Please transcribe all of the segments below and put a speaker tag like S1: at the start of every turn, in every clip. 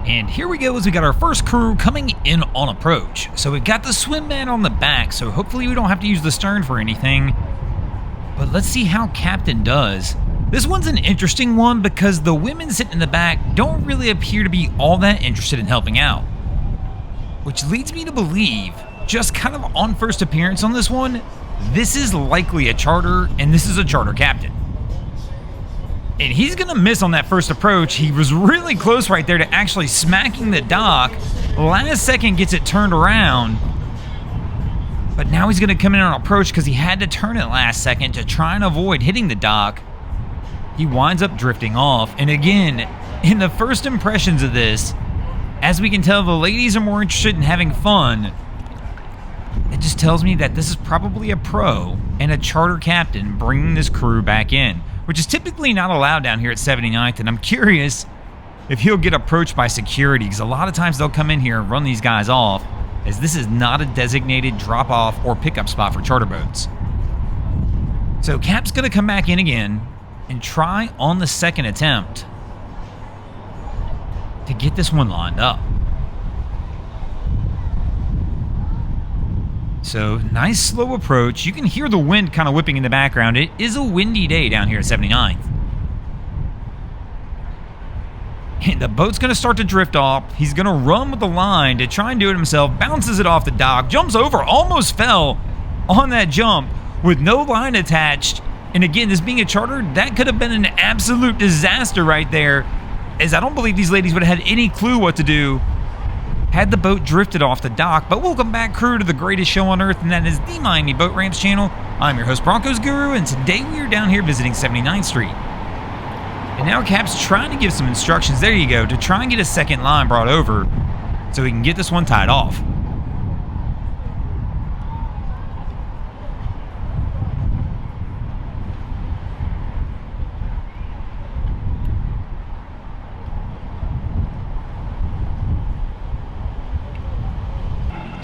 S1: And here we go as we got our first crew coming in on approach. So we've got the swim man on the back, so hopefully we don't have to use the stern for anything. But let's see how Captain does. This one's an interesting one because the women sitting in the back don't really appear to be all that interested in helping out. Which leads me to believe, just kind of on first appearance on this one, this is likely a charter, and this is a charter captain. And he's going to miss on that first approach. He was really close right there to actually smacking the dock. Last second gets it turned around. But now he's going to come in on approach because he had to turn it last second to try and avoid hitting the dock. He winds up drifting off. And again, in the first impressions of this, as we can tell, the ladies are more interested in having fun. It just tells me that this is probably a pro and a charter captain bringing this crew back in, which is typically not allowed down here at 79th, and I'm curious if he'll get approached by security, because a lot of times they'll come in here and run these guys off, as this is not a designated drop-off or pickup spot for charter boats. So Cap's going to come back in again and try on the second attempt to get this one lined up. So, nice slow approach. You can hear the wind kind of whipping in the background. It is a windy day down here at 79th. And the boat's going to start to drift off. He's going to run with the line to try and do it himself. Bounces it off the dock. Jumps over. Almost fell on that jump with no line attached. And again, this being a charter, that could have been an absolute disaster right there, as I don't believe these ladies would have had any clue what to do had the boat drifted off the dock. But welcome back, crew, to the greatest show on earth, and that is the Miami Boat Ramps channel. I'm your host, Broncos Guru, and today we are down here visiting 79th Street. And now Cap's trying to give some instructions, there you go, to try and get a second line brought over so he can get this one tied off.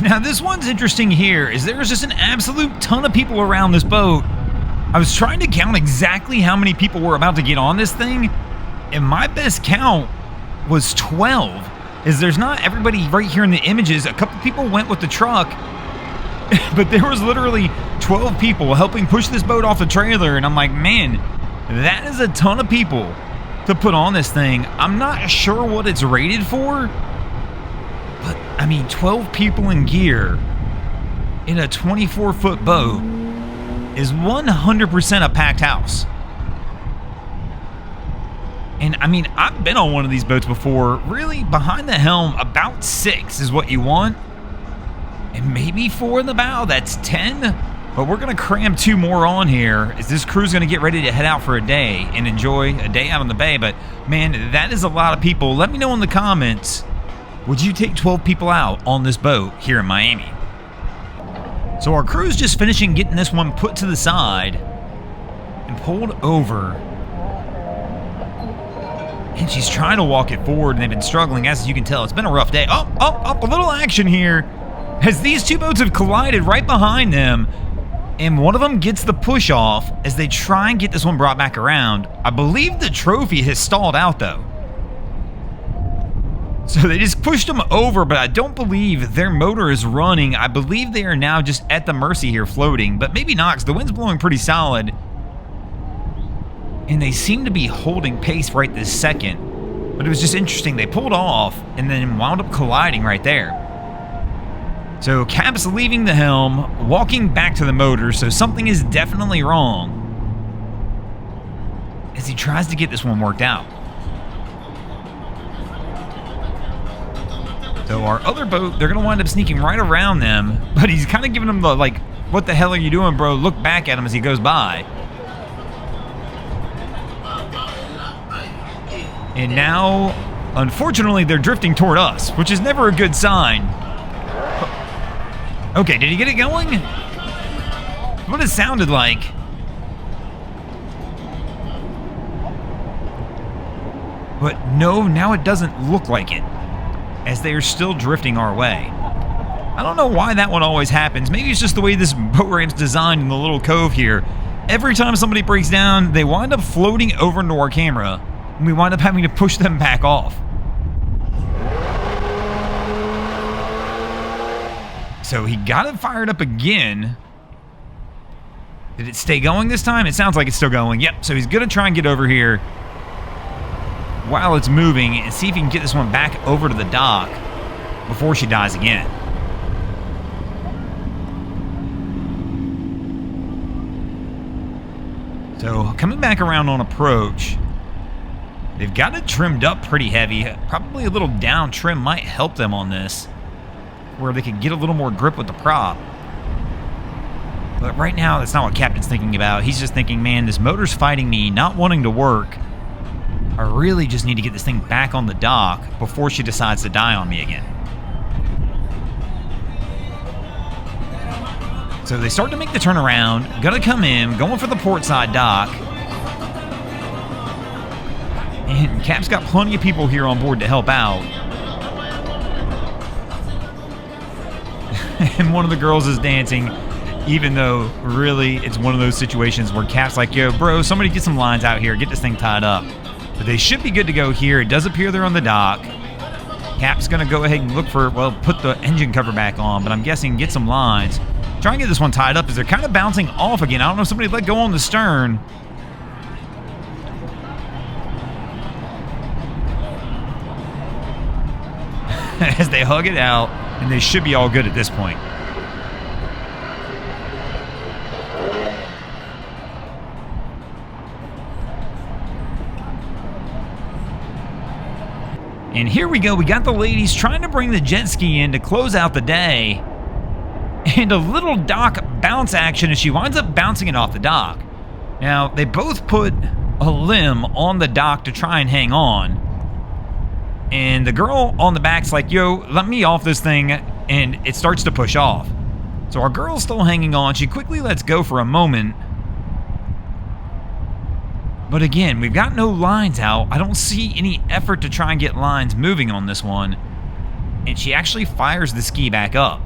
S1: Now this one's interesting here, is there's just an absolute ton of people around this boat. I was trying to count exactly how many people were about to get on this thing, and my best count was 12. Is there's not everybody right here in the images. A couple people went with the truck, but there was literally 12 people helping push this boat off the trailer, and I'm like, man, that is a ton of people to put on this thing. I'm not sure what it's rated for, but, I mean, 12 people in gear in a 24-foot boat is 100% a packed house. And, I mean, I've been on one of these boats before. Really, behind the helm, about 6 is what you want. And maybe 4 in the bow, that's 10. But we're going to cram 2 more on here, as this crew's going to get ready to head out for a day and enjoy a day out on the bay. But, man, that is a lot of people. Let me know in the comments, would you take 12 people out on this boat here in Miami? So our crew's just finishing getting this one put to the side and pulled over. And she's trying to walk it forward, and they've been struggling, as you can tell. It's been a rough day. Up, a little action here, as these two boats have collided right behind them. And one of them gets the push off as they try and get this one brought back around. I believe the trophy has stalled out, though. So they just pushed them over, but I don't believe their motor is running. I believe they are now just at the mercy here floating, but maybe not, because the wind's blowing pretty solid. And they seem to be holding pace right this second. But it was just interesting. They pulled off and then wound up colliding right there. So Cap's leaving the helm, walking back to the motor, so something is definitely wrong as he tries to get this one worked out. So our other boat, they're going to wind up sneaking right around them, but he's kind of giving them the, like, what the hell are you doing, bro? Look back at him as he goes by. And now, unfortunately, they're drifting toward us, which is never a good sign. Okay, did he get it going? What it sounded like. But no, now it doesn't look like it, as they are still drifting our way. I don't know why that one always happens. Maybe it's just the way this boat ramp's designed in the little cove here. Every time somebody breaks down, they wind up floating over into our camera, and we wind up having to push them back off. So he got it fired up again. Did it stay going this time? It sounds like it's still going. Yep, so he's going to try and get over here while it's moving and see if he can get this one back over to the dock before she dies again. So coming back around on approach, they've got it trimmed up pretty heavy. Probably a little down trim might help them on this, where they could get a little more grip with the prop. But right now, that's not what Captain's thinking about. He's just thinking, man, this motor's fighting me, not wanting to work. I really just need to get this thing back on the dock before she decides to die on me again. So they start to make the turnaround, gonna come in, going for the port side dock. And Cap's got plenty of people here on board to help out. And one of the girls is dancing, even though really it's one of those situations where Cap's like, yo, bro, somebody get some lines out here, get this thing tied up. But they should be good to go here. It does appear they're on the dock. Cap's gonna go ahead and look for, well, put the engine cover back on, but I'm guessing get some lines. Try and get this one tied up as they're kind of bouncing off again. I don't know if somebody let go on the stern. As they hug it out, and they should be all good at this point. And here we go. We got the ladies trying to bring the jet ski in to close out the day. And a little dock bounce action as she winds up bouncing it off the dock. Now, they both put a limb on the dock to try and hang on. And the girl on the back's like, yo, let me off this thing, and it starts to push off. So our girl's still hanging on. She quickly lets go for a moment. But again, we've got no lines out. I don't see any effort to try and get lines moving on this one. And she actually fires the ski back up.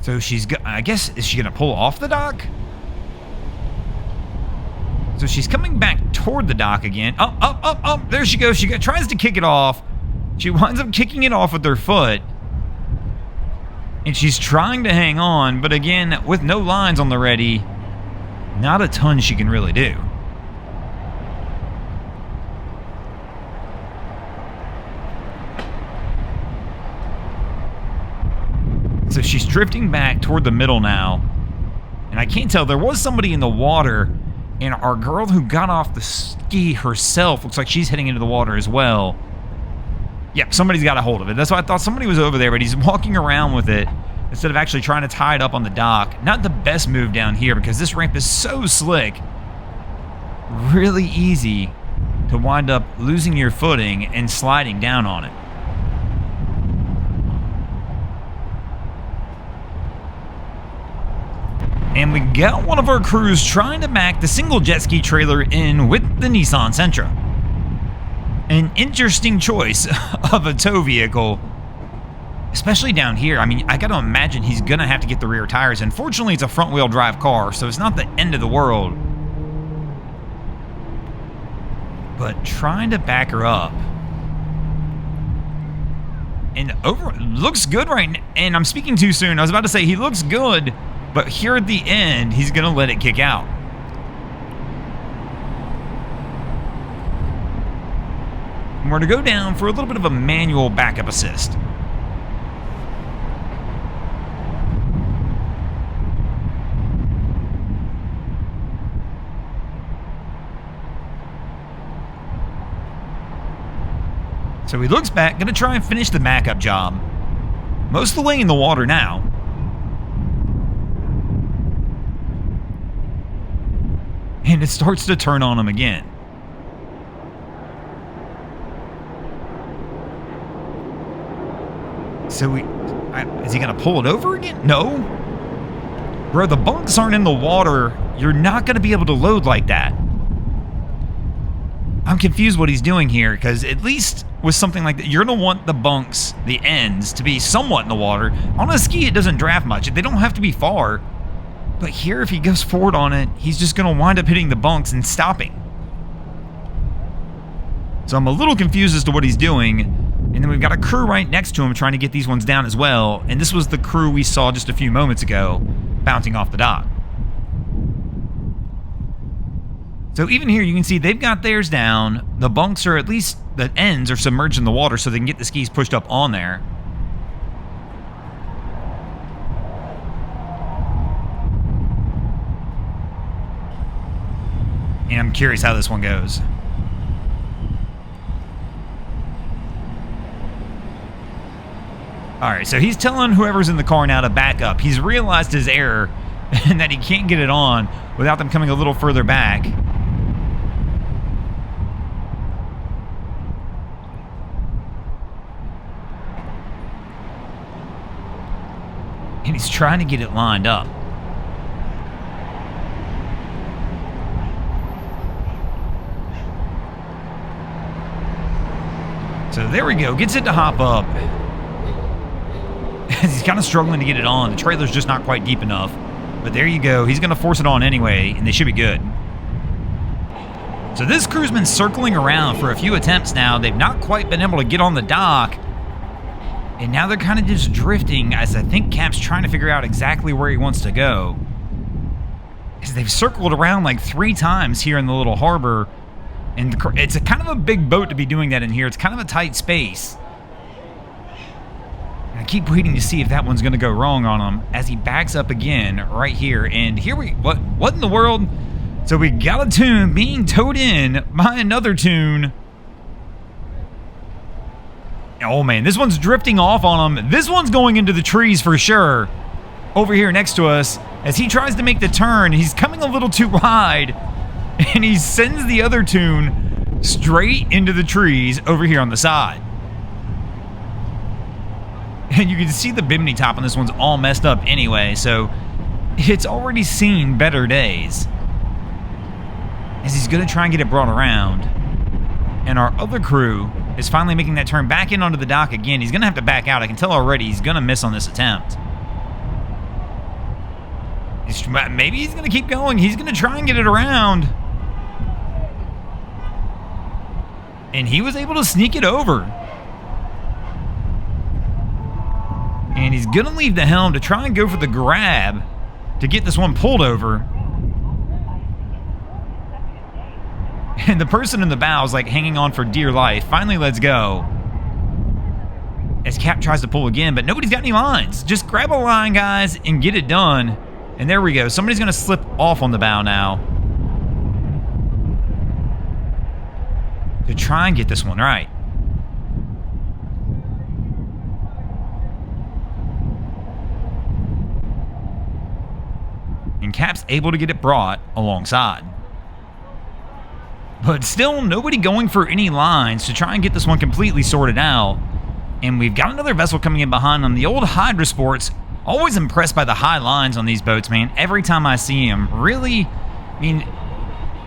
S1: So I guess, is she going to pull off the dock? So she's coming back toward the dock again. Oh, there she goes. She tries to kick it off. She winds up kicking it off with her foot. And she's trying to hang on, but again, with no lines on the ready, not a ton she can really do. So she's drifting back toward the middle now. And I can't tell, there was somebody in the water, and our girl who got off the ski herself looks like she's heading into the water as well. Yep, somebody's got a hold of it. That's why I thought somebody was over there, but he's walking around with it instead of actually trying to tie it up on the dock. Not the best move down here because this ramp is so slick. Really easy to wind up losing your footing and sliding down on it. And we got one of our crews trying to back the single jet ski trailer in with the Nissan Sentra. An interesting choice of a tow vehicle, especially down here. I mean, I gotta imagine he's gonna have to get the rear tires. And fortunately, it's a front-wheel drive car, so it's not the end of the world. But trying to back her up. And looks good right now. And I'm speaking too soon. I was about to say he looks good, but here at the end, he's gonna let it kick out. And we're going to go down for a little bit of a manual backup assist. So he looks back, going to try and finish the backup job. Most of the way in the water now. And it starts to turn on him again. So is he going to pull it over again? No. Bro, the bunks aren't in the water. You're not going to be able to load like that. I'm confused what he's doing here, because at least with something like that, you're going to want the bunks, the ends, to be somewhat in the water. On a ski, it doesn't draft much. They don't have to be far. But here, if he goes forward on it, he's just going to wind up hitting the bunks and stopping. So I'm a little confused as to what he's doing. And then we've got a crew right next to him trying to get these ones down as well. And this was the crew we saw just a few moments ago bouncing off the dock. So even here, you can see they've got theirs down. The bunks are, at least the ends, are submerged in the water so they can get the skis pushed up on there. And I'm curious how this one goes. All right, so he's telling whoever's in the car now to back up. He's realized his error and that he can't get it on without them coming a little further back. And he's trying to get it lined up. So there we go, gets it to hop up. He's kind of struggling to get it on. The trailer's just not quite deep enough. But there you go, he's going to force it on anyway, and they should be good. So this crew's been circling around for a few attempts now. They've not quite been able to get on the dock. And now they're kind of just drifting, as I think Cap's trying to figure out exactly where he wants to go. Because they've circled around like 3 times here in the little harbor. And it's a kind of a big boat to be doing that in here. It's kind of a tight space. And I keep waiting to see if that one's going to go wrong on him as he backs up again right here. And here what in the world? So we got a tune being towed in by another tune. Oh man, this one's drifting off on him. This one's going into the trees for sure. Over here next to us, as he tries to make the turn, he's coming a little too wide. And he sends the other tune straight into the trees over here on the side. And you can see the bimini top on this one's all messed up anyway, so it's already seen better days. As he's going to try and get it brought around. And our other crew is finally making that turn back in onto the dock again. He's going to have to back out. I can tell already he's going to miss on this attempt. Maybe he's going to keep going. He's going to try and get it around. And he was able to sneak it over. And he's going to leave the helm to try and go for the grab to get this one pulled over. And the person in the bow is like hanging on for dear life. Finally lets go. As Cap tries to pull again, but nobody's got any lines. Just grab a line, guys, and get it done. And there we go. Somebody's going to slip off on the bow now to try and get this one right. And Cap's able to get it brought alongside. But still, nobody going for any lines to try and get this one completely sorted out. And we've got another vessel coming in behind on the old Hydra Sports. Always impressed by the high lines on these boats, man. Every time I see them, really, I mean,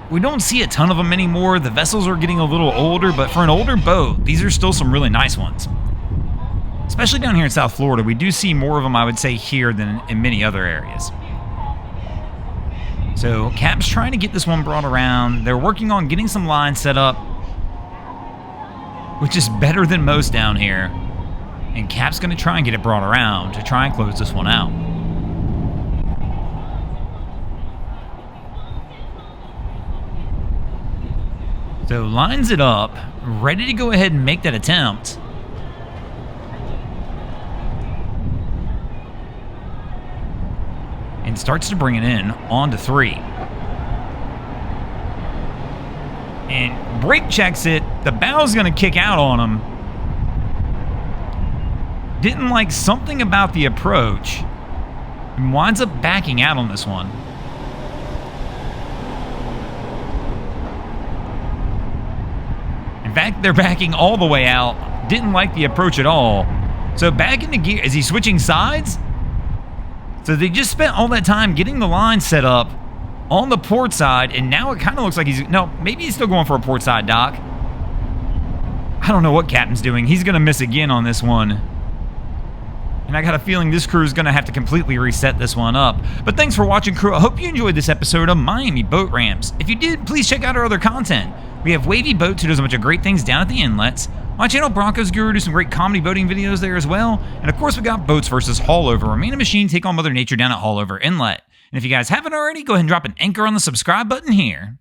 S1: we don't see a ton of them anymore. The vessels are getting a little older, but for an older boat, these are still some really nice ones. Especially down here in South Florida, we do see more of them, I would say, here than in many other areas. So Cap's trying to get this one brought around. They're working on getting some lines set up, which is better than most down here. And Cap's going to try and get it brought around to try and close this one out. So lines it up, ready to go ahead and make that attempt. And starts to bring it in onto 3. And brake checks it. The bow's going to kick out on him. Didn't like something about the approach. And winds up backing out on this one. In fact, they're backing all the way out. Didn't like the approach at all. So back into gear. Is he switching sides? So they just spent all that time getting the line set up on the port side, and now it kind of looks like he's... No, maybe he's still going for a port side dock. I don't know what Captain's doing. He's going to miss again on this one. And I got a feeling this crew is going to have to completely reset this one up. But thanks for watching, crew. I hope you enjoyed this episode of Miami Boat Ramps. If you did, please check out our other content. We have Wavy Boats, who does a bunch of great things down at the inlets. My channel, Broncos Guru, do some great comedy boating videos there as well. And of course, we got Boats versus Haulover, where me and a machine take on Mother Nature down at Haulover Inlet. And if you guys haven't already, go ahead and drop an anchor on the subscribe button here.